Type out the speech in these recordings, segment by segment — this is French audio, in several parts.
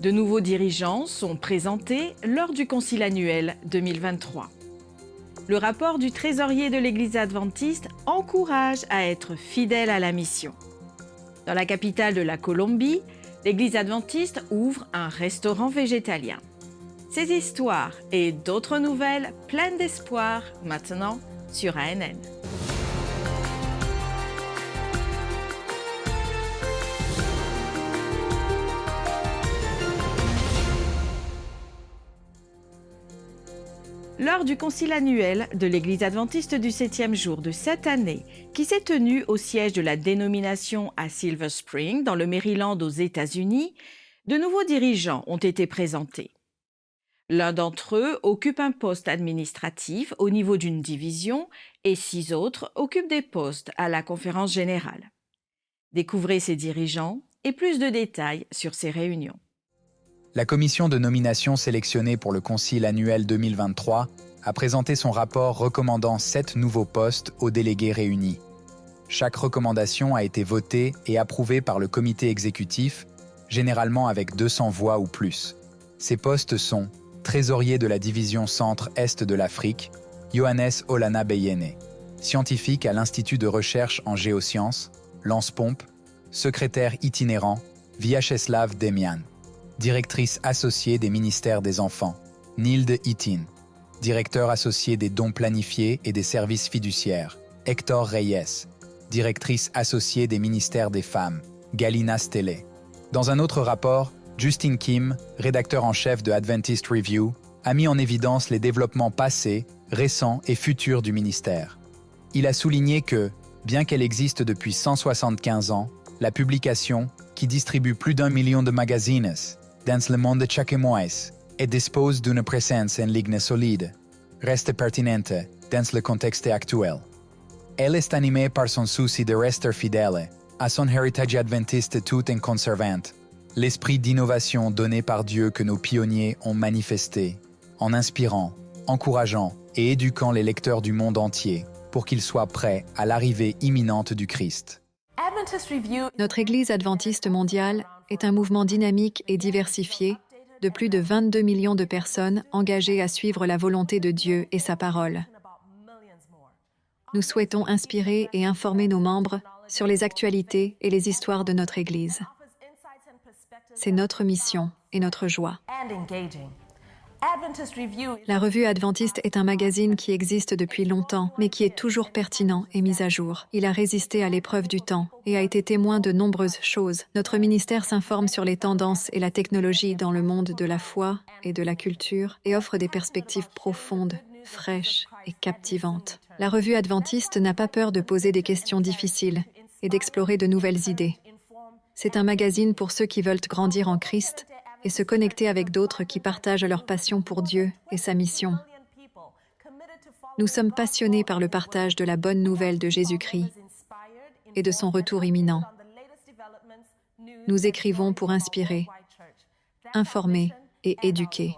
De nouveaux dirigeants sont présentés lors du Concile annuel 2023. Le rapport du trésorier de l'Église adventiste encourage à être fidèle à la mission. Dans la capitale de la Colombie, l'Église adventiste ouvre un restaurant végétalien. Ces histoires et d'autres nouvelles pleines d'espoir maintenant sur ANN. Lors du concile annuel de l'Église adventiste du 7e jour de cette année, qui s'est tenu au siège de la dénomination à Silver Spring, dans le Maryland aux États-Unis, de nouveaux dirigeants ont été présentés. L'un d'entre eux occupe un poste administratif au niveau d'une division et 6 autres occupent des postes à la conférence générale. Découvrez ces dirigeants et plus de détails sur ces réunions. La commission de nomination sélectionnée pour le concile annuel 2023 a présenté son rapport recommandant 7 nouveaux postes aux délégués réunis. Chaque recommandation a été votée et approuvée par le comité exécutif, généralement avec 200 voix ou plus. Ces postes sont trésorier de la division Centre-Est de l'Afrique, Johannes Olana Beyene, scientifique à l'Institut de recherche en géosciences, Lance Pompe, secrétaire itinérant, Vyacheslav Demian. Directrice associée des ministères des Enfants, Nilde Itin. Directeur associé des dons planifiés et des services fiduciaires, Hector Reyes. Directrice associée des ministères des Femmes, Galina Stele. Dans un autre rapport, Justin Kim, rédacteur en chef de Adventist Review, a mis en évidence les développements passés, récents et futurs du ministère. Il a souligné que, bien qu'elle existe depuis 175 ans, la publication, qui distribue plus d'1 million de magazines, dans le monde chaque mois et dispose d'une présence en ligne solide, reste pertinente dans le contexte actuel. Elle est animée par son souci de rester fidèle à son héritage adventiste tout en conservant l'esprit d'innovation donné par Dieu que nos pionniers ont manifesté, en inspirant, encourageant et éduquant les lecteurs du monde entier pour qu'ils soient prêts à l'arrivée imminente du Christ. Notre Église adventiste mondiale est un mouvement dynamique et diversifié de plus de 22 millions de personnes engagées à suivre la volonté de Dieu et sa parole. Nous souhaitons inspirer et informer nos membres sur les actualités et les histoires de notre Église. C'est notre mission et notre joie. La revue adventiste est un magazine qui existe depuis longtemps, mais qui est toujours pertinent et mis à jour. Il a résisté à l'épreuve du temps et a été témoin de nombreuses choses. Notre ministère s'informe sur les tendances et la technologie dans le monde de la foi et de la culture et offre des perspectives profondes, fraîches et captivantes. La revue adventiste n'a pas peur de poser des questions difficiles et d'explorer de nouvelles idées. C'est un magazine pour ceux qui veulent grandir en Christ et se connecter avec d'autres qui partagent leur passion pour Dieu et sa mission. Nous sommes passionnés par le partage de la bonne nouvelle de Jésus-Christ et de son retour imminent. Nous écrivons pour inspirer, informer et éduquer.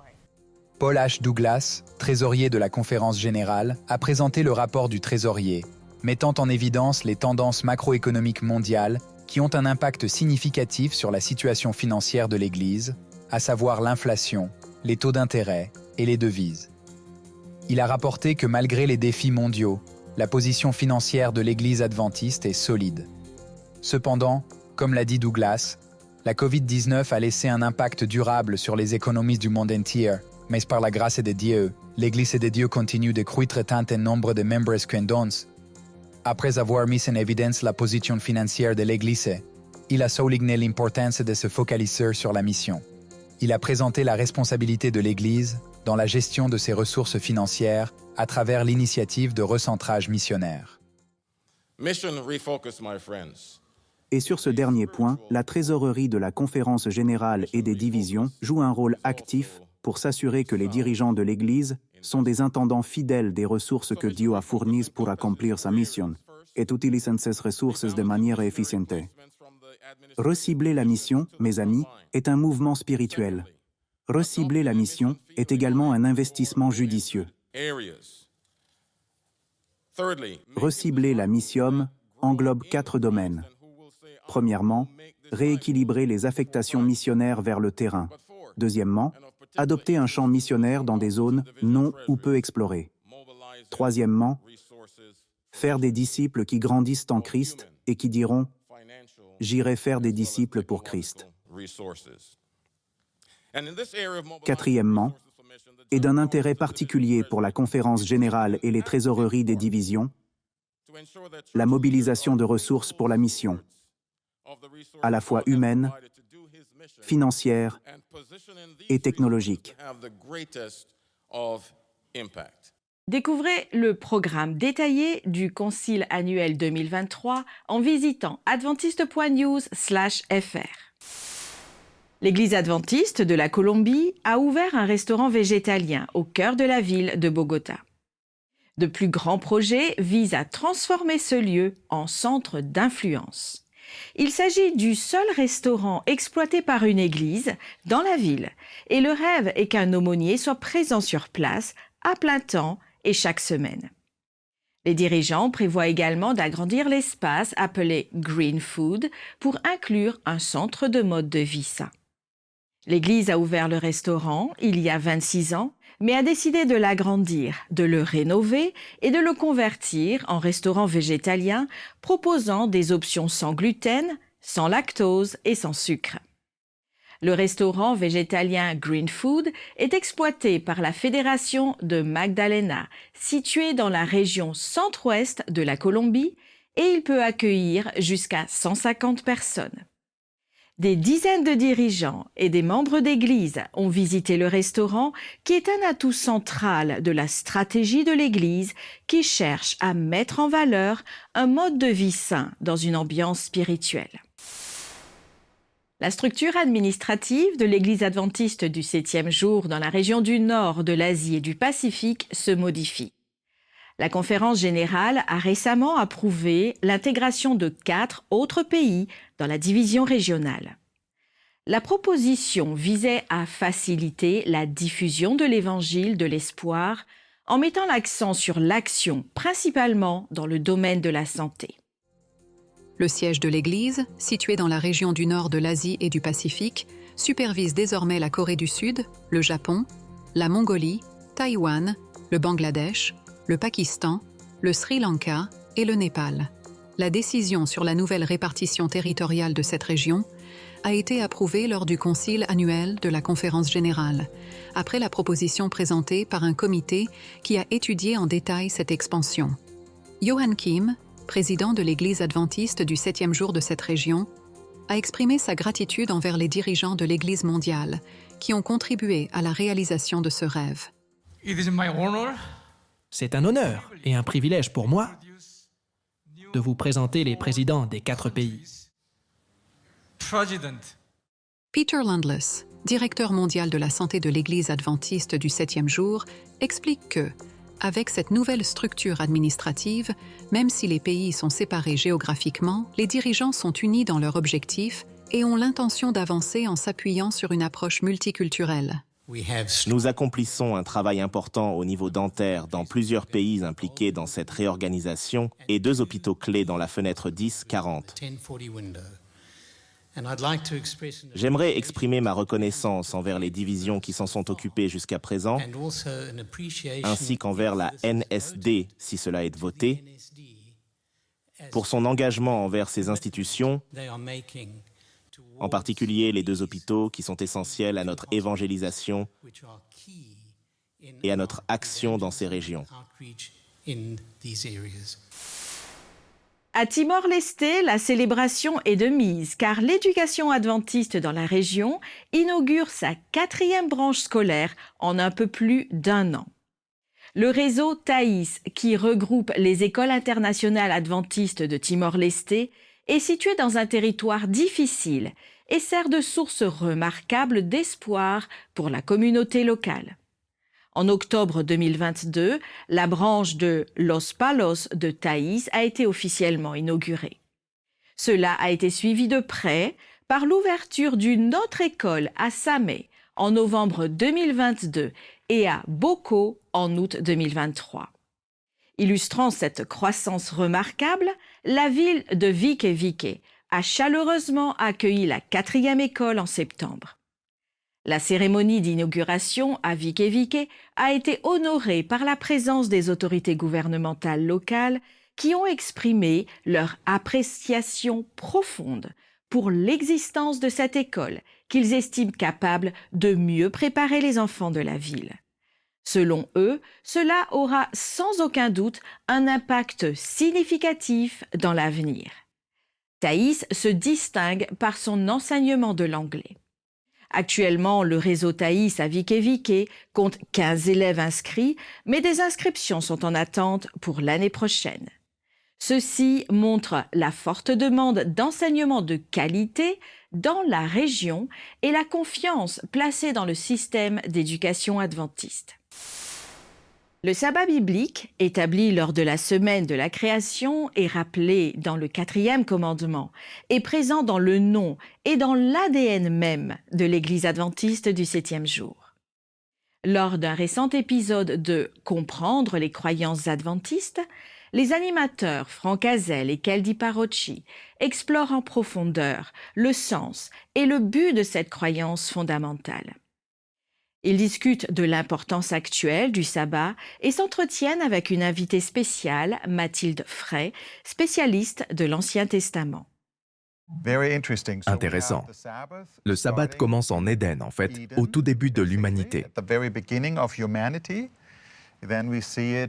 Paul H. Douglas, trésorier de la Conférence générale, a présenté le rapport du trésorier, mettant en évidence les tendances macroéconomiques mondiales qui ont un impact significatif sur la situation financière de l'Église, à savoir l'inflation, les taux d'intérêt et les devises. Il a rapporté que malgré les défis mondiaux, la position financière de l'Église adventiste est solide. Cependant, comme l'a dit Douglas, la COVID-19 a laissé un impact durable sur les économies du monde entier, mais par la grâce de Dieu, l'Église de Dieu continue de croître tant en nombre de membres qu'en dons. Après avoir mis en évidence la position financière de l'Église, il a souligné l'importance de se focaliser sur la mission. Il a présenté la responsabilité de l'Église dans la gestion de ses ressources financières à travers l'initiative de recentrage missionnaire. Et sur ce dernier point, la trésorerie de la Conférence générale et des divisions joue un rôle actif pour s'assurer que les dirigeants de l'Église sont des intendants fidèles des ressources que Dieu a fournies pour accomplir sa mission et utilisent ces ressources de manière efficiente. Recibler la mission, mes amis, est un mouvement spirituel. Recibler la mission est également un investissement judicieux. Recibler la mission englobe 4 domaines. Premièrement, rééquilibrer les affectations missionnaires vers le terrain. Deuxièmement, adopter un champ missionnaire dans des zones non ou peu explorées. Troisièmement, faire des disciples qui grandissent en Christ et qui diront « J'irai faire des disciples pour Christ ». Quatrièmement, et d'un intérêt particulier pour la conférence générale et les trésoreries des divisions, la mobilisation de ressources pour la mission, à la fois humaine, financière et technologique. Découvrez le programme détaillé du Concile annuel 2023 en visitant adventiste.news/fr. L'Église adventiste de la Colombie a ouvert un restaurant végétalien au cœur de la ville de Bogota. De plus grands projets visent à transformer ce lieu en centre d'influence. Il s'agit du seul restaurant exploité par une église dans la ville et le rêve est qu'un aumônier soit présent sur place à plein temps et chaque semaine. Les dirigeants prévoient également d'agrandir l'espace appelé Green Food pour inclure un centre de mode de vie sain. L'Église a ouvert le restaurant il y a 26 ans, mais a décidé de l'agrandir, de le rénover et de le convertir en restaurant végétalien proposant des options sans gluten, sans lactose et sans sucre. Le restaurant végétalien Green Food est exploité par la Fédération de Magdalena, située dans la région centre-ouest de la Colombie, et il peut accueillir jusqu'à 150 personnes. Des dizaines de dirigeants et des membres d'église ont visité le restaurant qui est un atout central de la stratégie de l'église qui cherche à mettre en valeur un mode de vie sain dans une ambiance spirituelle. La structure administrative de l'église adventiste du 7e jour dans la région du nord de l'Asie et du Pacifique se modifie. La conférence générale a récemment approuvé l'intégration de 4 autres pays dans la division régionale. La proposition visait à faciliter la diffusion de l'évangile de l'espoir en mettant l'accent sur l'action, principalement dans le domaine de la santé. Le siège de l'Église, situé dans la région du nord de l'Asie et du Pacifique, supervise désormais la Corée du Sud, le Japon, la Mongolie, Taïwan, le Bangladesh, le Pakistan, le Sri Lanka et le Népal. La décision sur la nouvelle répartition territoriale de cette région a été approuvée lors du concile annuel de la Conférence générale, après la proposition présentée par un comité qui a étudié en détail cette expansion. Johan Kim, président de l'Église adventiste du 7e jour de cette région, a exprimé sa gratitude envers les dirigeants de l'Église mondiale qui ont contribué à la réalisation de ce rêve. C'est un honneur et un privilège pour moi de vous présenter les présidents des 4 pays. Peter Landless, directeur mondial de la santé de l'Église adventiste du 7e jour, explique que, avec cette nouvelle structure administrative, même si les pays sont séparés géographiquement, les dirigeants sont unis dans leurs objectifs et ont l'intention d'avancer en s'appuyant sur une approche multiculturelle. Nous accomplissons un travail important au niveau dentaire dans plusieurs pays impliqués dans cette réorganisation et 2 hôpitaux clés dans la fenêtre 10-40. J'aimerais exprimer ma reconnaissance envers les divisions qui s'en sont occupées jusqu'à présent, ainsi qu'envers la NSD, si cela est voté, pour son engagement envers ces institutions, en particulier les 2 hôpitaux qui sont essentiels à notre évangélisation et à notre action dans ces régions. À Timor-Leste, la célébration est de mise car l'éducation adventiste dans la région inaugure sa 4e branche scolaire en un peu plus d'1 an. Le réseau Thaïs, qui regroupe les écoles internationales adventistes de Timor-Leste, est situé dans un territoire difficile et sert de source remarquable d'espoir pour la communauté locale. En octobre 2022, la branche de Los Palos de Thaïs a été officiellement inaugurée. Cela a été suivi de près par l'ouverture d'une autre école à Samé en novembre 2022 et à Boko en août 2023. Illustrant cette croissance remarquable, la ville de Vike a chaleureusement accueilli la 4e école en septembre. La cérémonie d'inauguration à Vikevike a été honorée par la présence des autorités gouvernementales locales qui ont exprimé leur appréciation profonde pour l'existence de cette école qu'ils estiment capable de mieux préparer les enfants de la ville. Selon eux, cela aura sans aucun doute un impact significatif dans l'avenir. Thaïs se distingue par son enseignement de l'anglais. Actuellement, le réseau Thaïs à Vikevike compte 15 élèves inscrits, mais des inscriptions sont en attente pour l'année prochaine. Ceci montre la forte demande d'enseignement de qualité dans la région et la confiance placée dans le système d'éducation adventiste. Le sabbat biblique, établi lors de la semaine de la création et rappelé dans le 4e commandement, est présent dans le nom et dans l'ADN même de l'Église adventiste du 7e jour. Lors d'un récent épisode de « Comprendre les croyances adventistes », les animateurs Franck Hazel et Keldi Parocci explorent en profondeur le sens et le but de cette croyance fondamentale. Ils discutent de l'importance actuelle du sabbat et s'entretiennent avec une invitée spéciale, Mathilde Frey, spécialiste de l'Ancien Testament. Intéressant. Le sabbat commence en Éden, en fait, au tout début de l'humanité.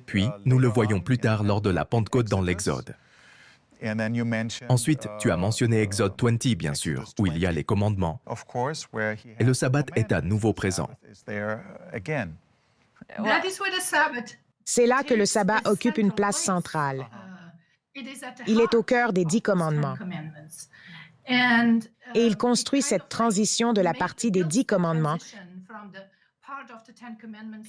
Puis, nous le voyons plus tard lors de la Pentecôte dans l'Exode. Ensuite, tu as mentionné Exode 20, bien sûr, où il y a les commandements. Et le sabbat est à nouveau présent. C'est là que le sabbat occupe une place centrale. Il est au cœur des 10 commandements. Et il construit cette transition de la partie des 10 commandements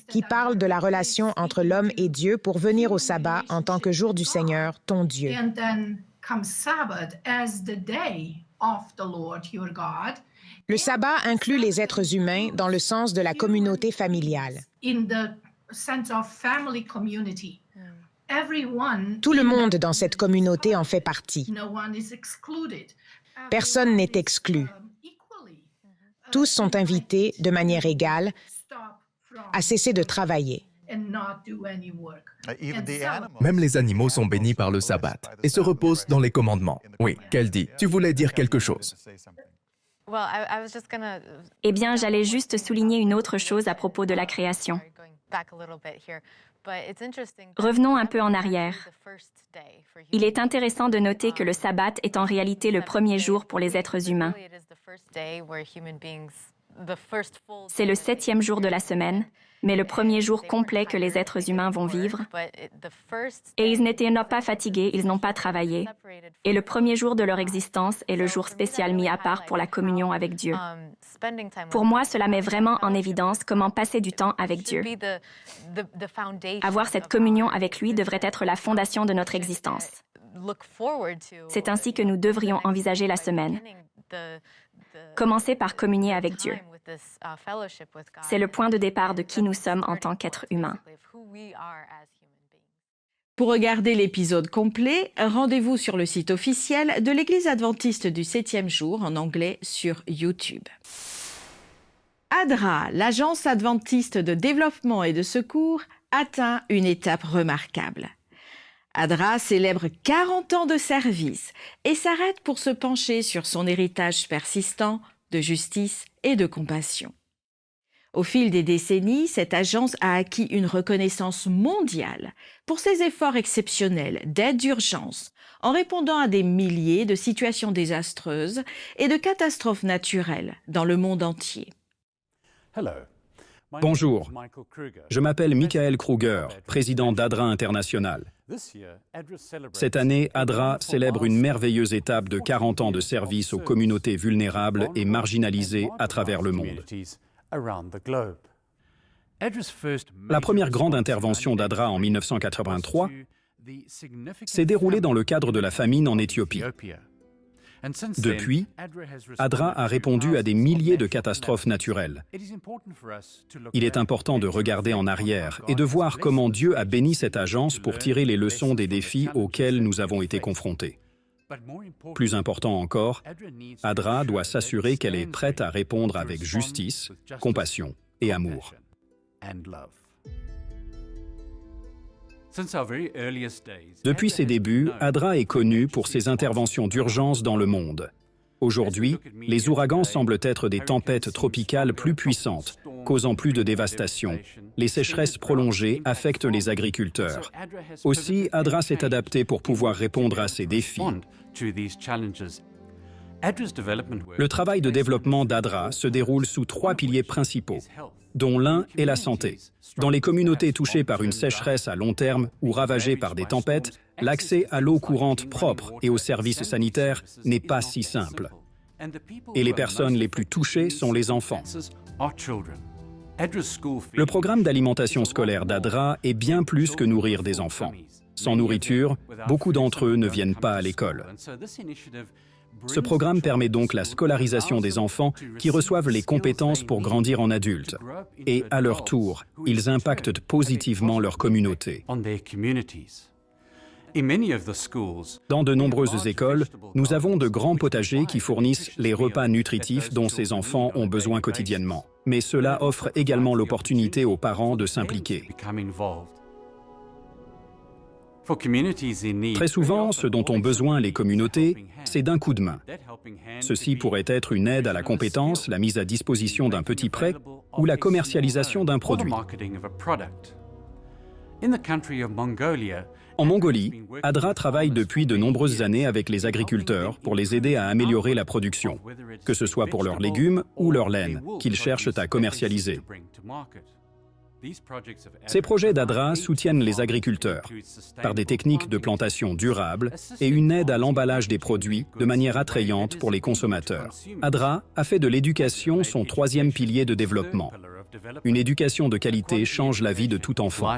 qui parle de la relation entre l'homme et Dieu pour venir au sabbat en tant que jour du Seigneur, ton Dieu. Le sabbat inclut les êtres humains dans le sens de la communauté familiale. Tout le monde dans cette communauté en fait partie. Personne n'est exclu. Tous sont invités de manière égale à cesser de travailler. Même les animaux sont bénis par le sabbat et se reposent dans les commandements. Oui, Keldi, tu voulais dire quelque chose. Eh bien, j'allais juste souligner une autre chose à propos de la création. Revenons un peu en arrière. Il est intéressant de noter que le sabbat est en réalité le premier jour pour les êtres humains. C'est le 7e jour de la semaine, mais le premier jour complet que les êtres humains vont vivre. Et ils n'étaient pas fatigués, ils n'ont pas travaillé. Et le premier jour de leur existence est le jour spécial mis à part pour la communion avec Dieu. Pour moi, cela met vraiment en évidence comment passer du temps avec Dieu. Avoir cette communion avec lui devrait être la fondation de notre existence. C'est ainsi que nous devrions envisager la semaine. Commencer par communier avec Dieu. C'est le point de départ de qui nous sommes en tant qu'êtres humains. Pour regarder l'épisode complet, rendez-vous sur le site officiel de l'Église adventiste du 7e jour en anglais sur YouTube. ADRA, l'agence adventiste de développement et de secours, atteint une étape remarquable. ADRA célèbre 40 ans de service et s'arrête pour se pencher sur son héritage persistant de justice et de compassion. Au fil des décennies, cette agence a acquis une reconnaissance mondiale pour ses efforts exceptionnels d'aide d'urgence en répondant à des milliers de situations désastreuses et de catastrophes naturelles dans le monde entier. Bonjour, je m'appelle Michael Kruger, président d'ADRA International. Cette année, ADRA célèbre une merveilleuse étape de 40 ans de service aux communautés vulnérables et marginalisées à travers le monde. La première grande intervention d'ADRA en 1983 s'est déroulée dans le cadre de la famine en Éthiopie. Depuis, ADRA a répondu à des milliers de catastrophes naturelles. Il est important de regarder en arrière et de voir comment Dieu a béni cette agence pour tirer les leçons des défis auxquels nous avons été confrontés. Plus important encore, ADRA doit s'assurer qu'elle est prête à répondre avec justice, compassion et amour. Depuis ses débuts, ADRA est connue pour ses interventions d'urgence dans le monde. Aujourd'hui, les ouragans semblent être des tempêtes tropicales plus puissantes, causant plus de dévastation. Les sécheresses prolongées affectent les agriculteurs. Aussi, ADRA s'est adapté pour pouvoir répondre à ces défis. Le travail de développement d'ADRA se déroule sous 3 piliers principaux, dont l'un est la santé. Dans les communautés touchées par une sécheresse à long terme ou ravagées par des tempêtes, l'accès à l'eau courante propre et aux services sanitaires n'est pas si simple. Et les personnes les plus touchées sont les enfants. Le programme d'alimentation scolaire d'ADRA est bien plus que nourrir des enfants. Sans nourriture, beaucoup d'entre eux ne viennent pas à l'école. Ce programme permet donc la scolarisation des enfants qui reçoivent les compétences pour grandir en adultes. Et à leur tour, ils impactent positivement leur communauté. Dans de nombreuses écoles, nous avons de grands potagers qui fournissent les repas nutritifs dont ces enfants ont besoin quotidiennement. Mais cela offre également l'opportunité aux parents de s'impliquer. Très souvent, ce dont ont besoin les communautés, c'est d'un coup de main. Ceci pourrait être une aide à la compétence, la mise à disposition d'un petit prêt ou la commercialisation d'un produit. En Mongolie, ADRA travaille depuis de nombreuses années avec les agriculteurs pour les aider à améliorer la production, que ce soit pour leurs légumes ou leur laine, qu'ils cherchent à commercialiser. Ces projets d'ADRA soutiennent les agriculteurs par des techniques de plantation durables et une aide à l'emballage des produits de manière attrayante pour les consommateurs. ADRA a fait de l'éducation son 3e pilier de développement. Une éducation de qualité change la vie de tout enfant.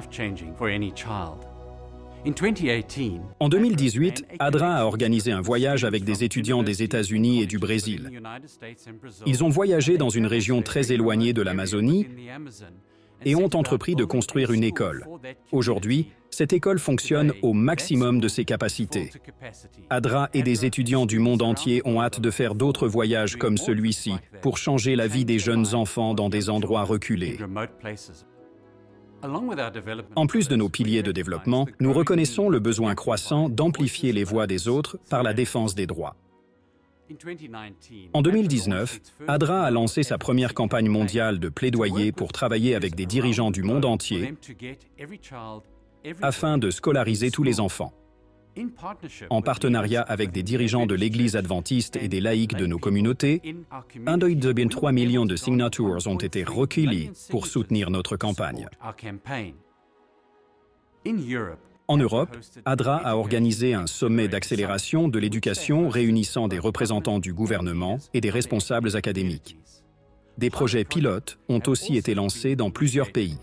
En 2018, ADRA a organisé un voyage avec des étudiants des États-Unis et du Brésil. Ils ont voyagé dans une région très éloignée de l'Amazonie et ont entrepris de construire une école. Aujourd'hui, cette école fonctionne au maximum de ses capacités. ADRA et des étudiants du monde entier ont hâte de faire d'autres voyages comme celui-ci pour changer la vie des jeunes enfants dans des endroits reculés. En plus de nos piliers de développement, nous reconnaissons le besoin croissant d'amplifier les voix des autres par la défense des droits. En 2019, ADRA a lancé sa première campagne mondiale de plaidoyer pour travailler avec des dirigeants du monde entier afin de scolariser tous les enfants. En partenariat avec des dirigeants de l'Église adventiste et des laïcs de nos communautés, 1,3 million de signatures ont été recueillies pour soutenir notre campagne. En Europe, ADRA a organisé un sommet d'accélération de l'éducation réunissant des représentants du gouvernement et des responsables académiques. Des projets pilotes ont aussi été lancés dans plusieurs pays.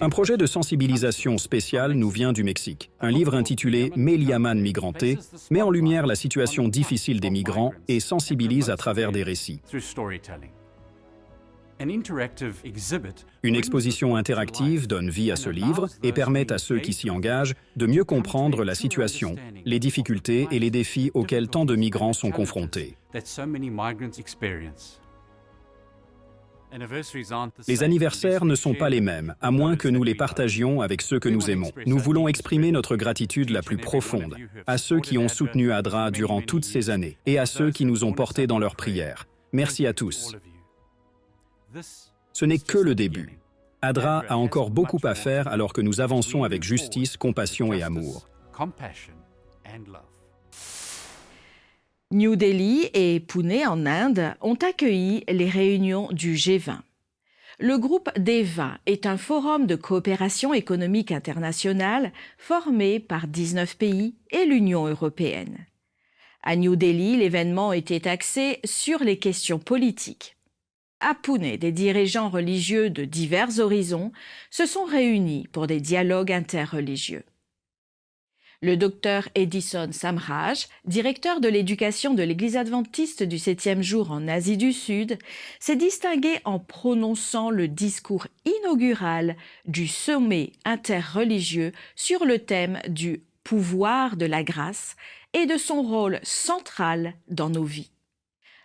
Un projet de sensibilisation spécial nous vient du Mexique. Un livre intitulé « Me llaman migrante » met en lumière la situation difficile des migrants et sensibilise à travers des récits. Une exposition interactive donne vie à ce livre et permet à ceux qui s'y engagent de mieux comprendre la situation, les difficultés et les défis auxquels tant de migrants sont confrontés. Les anniversaires ne sont pas les mêmes, à moins que nous les partagions avec ceux que nous aimons. Nous voulons exprimer notre gratitude la plus profonde à ceux qui ont soutenu ADRA durant toutes ces années et à ceux qui nous ont portés dans leurs prières. Merci à tous. Ce n'est que le début. ADRA a encore beaucoup à faire alors que nous avançons avec justice, compassion et amour. New Delhi et Pune en Inde ont accueilli les réunions du G20. Le groupe DEVA est un forum de coopération économique internationale formé par 19 pays et l'Union européenne. À New Delhi, l'événement était axé sur les questions politiques. À Pune, des dirigeants religieux de divers horizons se sont réunis pour des dialogues interreligieux. Le docteur Edison Samraj, directeur de l'éducation de l'Église adventiste du 7e jour en Asie du Sud, s'est distingué en prononçant le discours inaugural du sommet interreligieux sur le thème du pouvoir de la grâce et de son rôle central dans nos vies.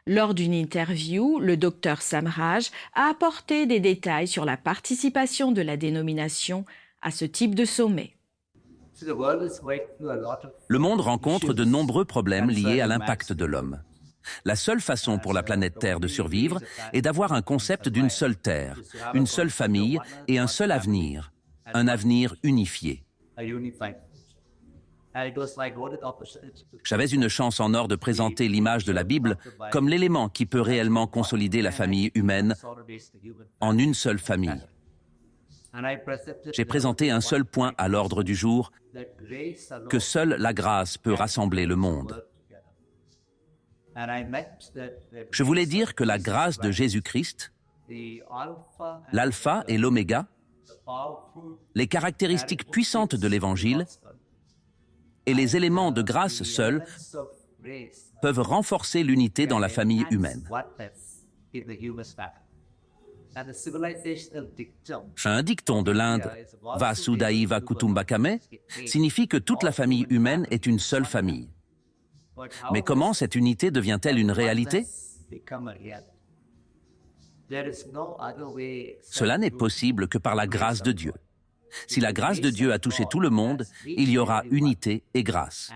Lors d'une interview, le Dr Samraj a apporté des détails sur la participation de la dénomination à ce type de sommet. Le monde rencontre de nombreux problèmes liés à l'impact de l'homme. La seule façon pour la planète Terre de survivre est d'avoir un concept d'une seule Terre, une seule famille et un seul avenir, un avenir unifié. J'avais une chance en or de présenter l'image de la Bible comme l'élément qui peut réellement consolider la famille humaine en une seule famille. J'ai présenté un seul point à l'ordre du jour, que seule la grâce peut rassembler le monde. Je voulais dire que la grâce de Jésus-Christ, l'alpha et l'oméga, les caractéristiques puissantes de l'Évangile et les éléments de grâce seuls peuvent renforcer l'unité dans la famille humaine. Un dicton de l'Inde, Vasudhaiva Kutumbakam, signifie que toute la famille humaine est une seule famille. Mais comment cette unité devient-elle une réalité? Cela n'est possible que par la grâce de Dieu. Si la grâce de Dieu a touché tout le monde, il y aura unité et grâce.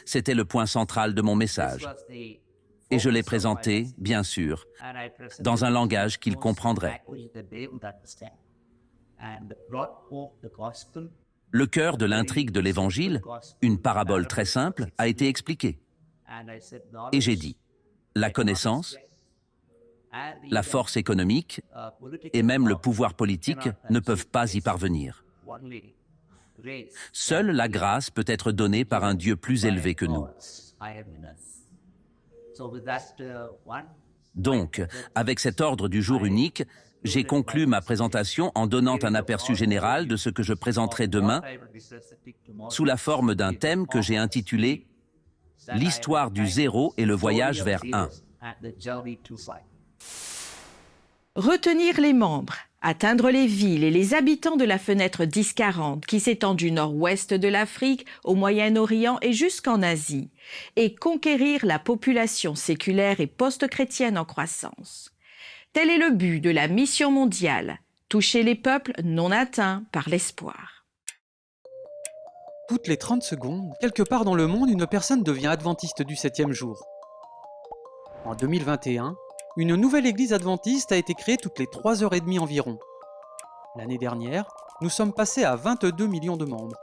C'était le point central de mon message. Et je l'ai présenté, bien sûr, dans un langage qu'il comprendrait. Le cœur de l'intrigue de l'Évangile, une parabole très simple, a été expliqué. Et j'ai dit, la connaissance, la force économique et même le pouvoir politique ne peuvent pas y parvenir. Seule la grâce peut être donnée par un Dieu plus élevé que nous. Donc, avec cet ordre du jour unique, j'ai conclu ma présentation en donnant un aperçu général de ce que je présenterai demain sous la forme d'un thème que j'ai intitulé « L'histoire du zéro et le voyage vers un ». Retenir les membres, atteindre les villes et les habitants de la fenêtre 1040 qui s'étend du nord-ouest de l'Afrique au Moyen-Orient et jusqu'en Asie, et conquérir la population séculaire et post-chrétienne en croissance. Tel est le but de la mission mondiale, toucher les peuples non atteints par l'espoir. Toutes les 30 secondes, quelque part dans le monde, une personne devient adventiste du 7e jour. En 2021, une nouvelle église adventiste a été créée toutes les 3h30 environ. L'année dernière, nous sommes passés à 22 millions de membres.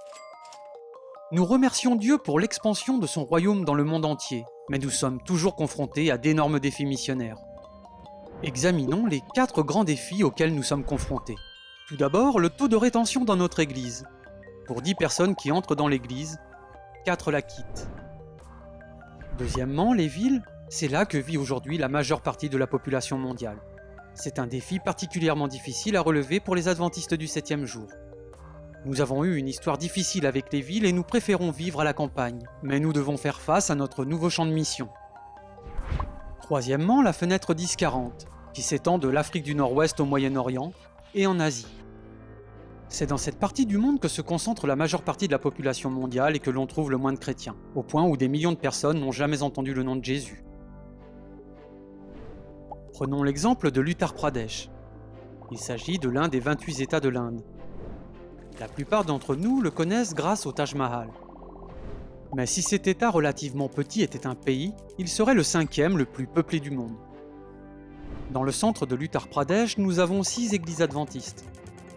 Nous remercions Dieu pour l'expansion de son royaume dans le monde entier, mais nous sommes toujours confrontés à d'énormes défis missionnaires. Examinons les 4 grands défis auxquels nous sommes confrontés. Tout d'abord, le taux de rétention dans notre église. Pour 10 personnes qui entrent dans l'église, 4 la quittent. Deuxièmement, les villes, c'est là que vit aujourd'hui la majeure partie de la population mondiale. C'est un défi particulièrement difficile à relever pour les adventistes du 7e jour. Nous avons eu une histoire difficile avec les villes et nous préférons vivre à la campagne, mais nous devons faire face à notre nouveau champ de mission. Troisièmement, la fenêtre 1040, qui s'étend de l'Afrique du Nord-Ouest au Moyen-Orient et en Asie. C'est dans cette partie du monde que se concentre la majeure partie de la population mondiale et que l'on trouve le moins de chrétiens, au point où des millions de personnes n'ont jamais entendu le nom de Jésus. Prenons l'exemple de l'Uttar Pradesh. Il s'agit de l'un des 28 États de l'Inde. La plupart d'entre nous le connaissent grâce au Taj Mahal. Mais si cet État relativement petit était un pays, il serait le 5e le plus peuplé du monde. Dans le centre de l'Uttar Pradesh, nous avons 6 églises adventistes,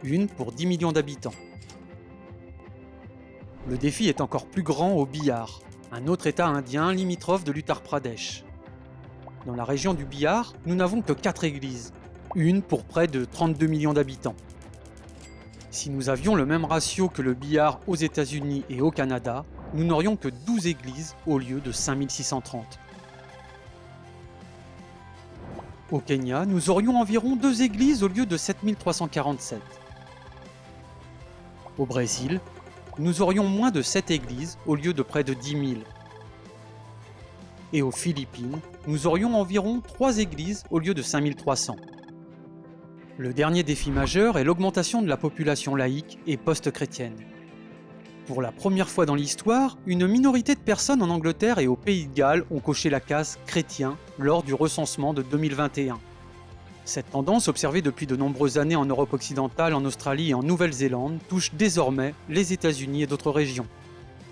une pour 10 millions d'habitants. Le défi est encore plus grand au Bihar, un autre État indien limitrophe de l'Uttar Pradesh. Dans la région du Bihar, nous n'avons que 4 églises, une pour près de 32 millions d'habitants. Si nous avions le même ratio que le Bihar aux États-Unis et au Canada, nous n'aurions que 12 églises au lieu de 5630. Au Kenya, nous aurions environ 2 églises au lieu de 7347. Au Brésil, nous aurions moins de 7 églises au lieu de près de 10 000. Et aux Philippines, nous aurions environ 3 églises au lieu de 5300. Le dernier défi majeur est l'augmentation de la population laïque et post-chrétienne. Pour la première fois dans l'histoire, une minorité de personnes en Angleterre et au Pays de Galles ont coché la case « chrétien » lors du recensement de 2021. Cette tendance, observée depuis de nombreuses années en Europe occidentale, en Australie et en Nouvelle-Zélande, touche désormais les États-Unis et d'autres régions.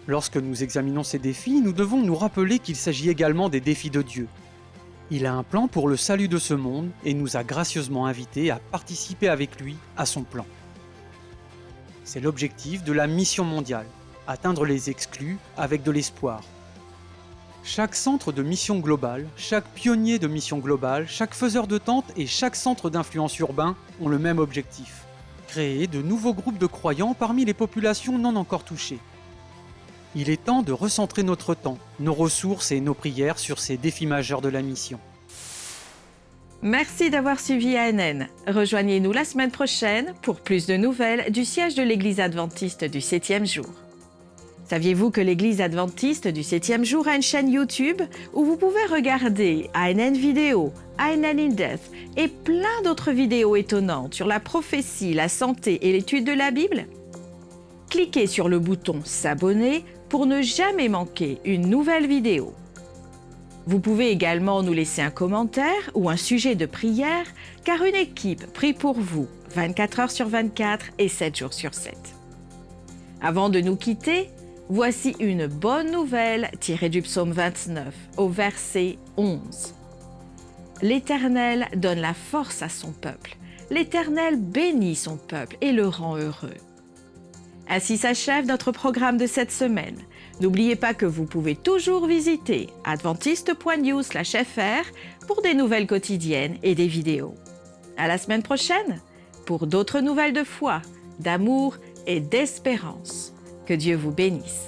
Lorsque nous examinons ces défis, nous devons nous rappeler qu'il s'agit également des défis de Dieu. Il a un plan pour le salut de ce monde et nous a gracieusement invités à participer avec lui à son plan. C'est l'objectif de la mission mondiale, atteindre les exclus avec de l'espoir. Chaque centre de mission globale, chaque pionnier de mission globale, chaque faiseur de tente et chaque centre d'influence urbain ont le même objectif: créer de nouveaux groupes de croyants parmi les populations non encore touchées. Il est temps de recentrer notre temps, nos ressources et nos prières sur ces défis majeurs de la mission. Merci d'avoir suivi ANN. Rejoignez-nous la semaine prochaine pour plus de nouvelles du siège de l'Église adventiste du 7e jour. Saviez-vous que l'Église adventiste du 7e jour a une chaîne YouTube où vous pouvez regarder ANN Vidéo, ANN in Depth et plein d'autres vidéos étonnantes sur la prophétie, la santé et l'étude de la Bible? Cliquez sur le bouton « S'abonner » pour ne jamais manquer une nouvelle vidéo. Vous pouvez également nous laisser un commentaire ou un sujet de prière, car une équipe prie pour vous 24 heures sur 24 et 7 jours sur 7. Avant de nous quitter, voici une bonne nouvelle tirée du psaume 29 au verset 11. L'Éternel donne la force à son peuple. L'Éternel bénit son peuple et le rend heureux. Ainsi s'achève notre programme de cette semaine. N'oubliez pas que vous pouvez toujours visiter adventiste.news/fr pour des nouvelles quotidiennes et des vidéos. À la semaine prochaine pour d'autres nouvelles de foi, d'amour et d'espérance. Que Dieu vous bénisse.